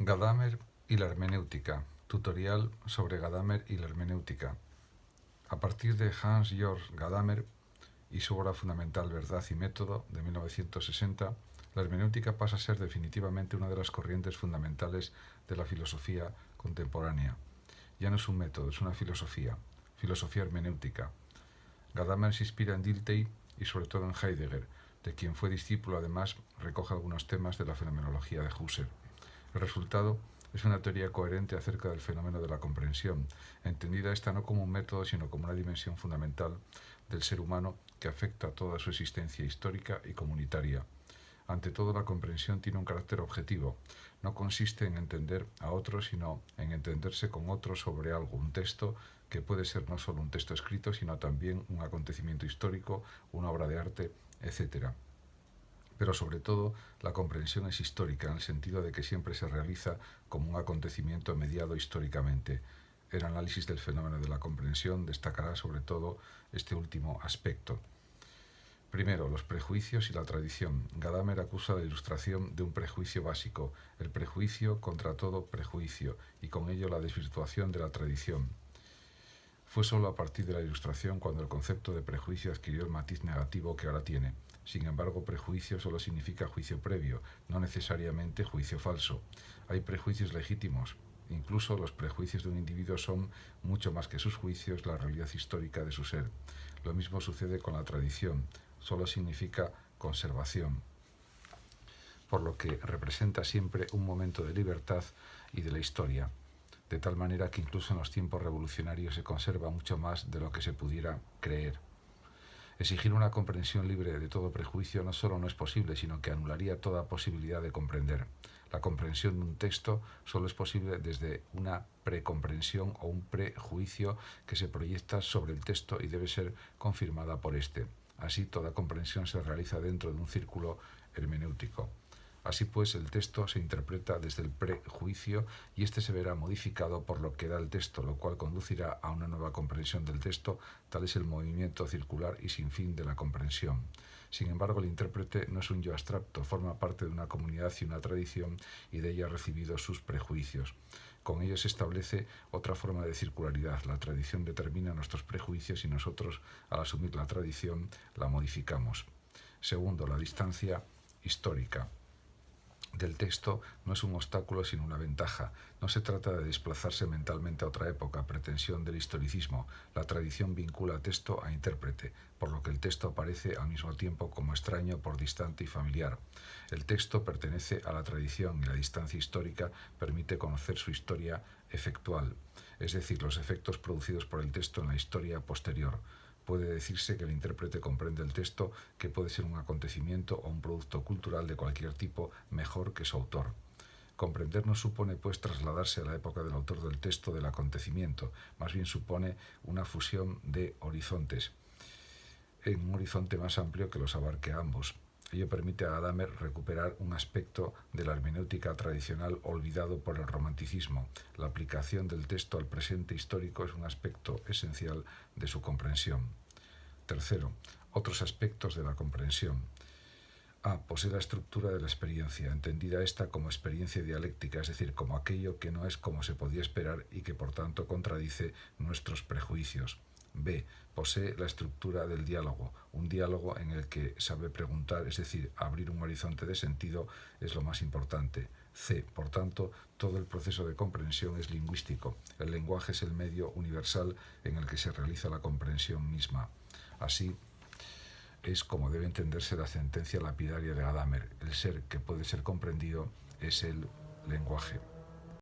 Gadamer y la hermenéutica. Tutorial sobre Gadamer y la hermenéutica. A partir de Hans-Georg Gadamer y su obra fundamental Verdad y Método de 1960, la hermenéutica pasa a ser definitivamente una de las corrientes fundamentales de la filosofía contemporánea. Ya no es un método, es una filosofía hermenéutica. Gadamer se inspira en Dilthey y sobre todo en Heidegger, de quien fue discípulo. Además, recoge algunos temas de la fenomenología de Husserl. El resultado es una teoría coherente acerca del fenómeno de la comprensión, entendida esta no como un método, sino como una dimensión fundamental del ser humano que afecta a toda su existencia histórica y comunitaria. Ante todo, la comprensión tiene un carácter objetivo. No consiste en entender a otros, sino en entenderse con otros sobre algo, un texto que puede ser no solo un texto escrito, sino también un acontecimiento histórico, una obra de arte, etc. Pero sobre todo, la comprensión es histórica, en el sentido de que siempre se realiza como un acontecimiento mediado históricamente. El análisis del fenómeno de la comprensión destacará sobre todo este último aspecto. Primero, los prejuicios y la tradición. Gadamer acusa la Ilustración de un prejuicio básico, el prejuicio contra todo prejuicio, y con ello la desvirtuación de la tradición. Fue solo a partir de la Ilustración cuando el concepto de prejuicio adquirió el matiz negativo que ahora tiene. Sin embargo, prejuicio solo significa juicio previo, no necesariamente juicio falso. Hay prejuicios legítimos. Incluso los prejuicios de un individuo son, mucho más que sus juicios, la realidad histórica de su ser. Lo mismo sucede con la tradición. Solo significa conservación, por lo que representa siempre un momento de libertad y de la historia, de tal manera que incluso en los tiempos revolucionarios se conserva mucho más de lo que se pudiera creer. Exigir una comprensión libre de todo prejuicio no solo no es posible, sino que anularía toda posibilidad de comprender. La comprensión de un texto solo es posible desde una precomprensión o un prejuicio que se proyecta sobre el texto y debe ser confirmada por éste. Así, toda comprensión se realiza dentro de un círculo hermenéutico. Así pues, el texto se interpreta desde el prejuicio y este se verá modificado por lo que da el texto, lo cual conducirá a una nueva comprensión del texto. Tal es el movimiento circular y sin fin de la comprensión. Sin embargo, el intérprete no es un yo abstracto, forma parte de una comunidad y una tradición y de ella ha recibido sus prejuicios. Con ello se establece otra forma de circularidad. La tradición determina nuestros prejuicios y nosotros, al asumir la tradición, la modificamos. Segundo, la distancia histórica del texto no es un obstáculo sino una ventaja. No se trata de desplazarse mentalmente a otra época, pretensión del historicismo. La tradición vincula texto a intérprete, por lo que el texto aparece al mismo tiempo como extraño por distante y familiar. El texto pertenece a la tradición y la distancia histórica permite conocer su historia efectual, es decir, los efectos producidos por el texto en la historia posterior. Puede decirse que el intérprete comprende el texto, que puede ser un acontecimiento o un producto cultural de cualquier tipo, mejor que su autor. Comprender no supone, pues, trasladarse a la época del autor del texto del acontecimiento, más bien supone una fusión de horizontes, en un horizonte más amplio que los abarque a ambos. Ello permite a Gadamer recuperar un aspecto de la hermenéutica tradicional olvidado por el romanticismo. La aplicación del texto al presente histórico es un aspecto esencial de su comprensión. Tercero, otros aspectos de la comprensión. A. Posee la estructura de la experiencia, entendida esta como experiencia dialéctica, es decir, como aquello que no es como se podía esperar y que por tanto contradice nuestros prejuicios. B. Posee la estructura del diálogo, un diálogo en el que sabe preguntar, es decir, abrir un horizonte de sentido es lo más importante. C. Por tanto, todo el proceso de comprensión es lingüístico. El lenguaje es el medio universal en el que se realiza la comprensión misma. Así es como debe entenderse la sentencia lapidaria de Gadamer. El ser que puede ser comprendido es el lenguaje.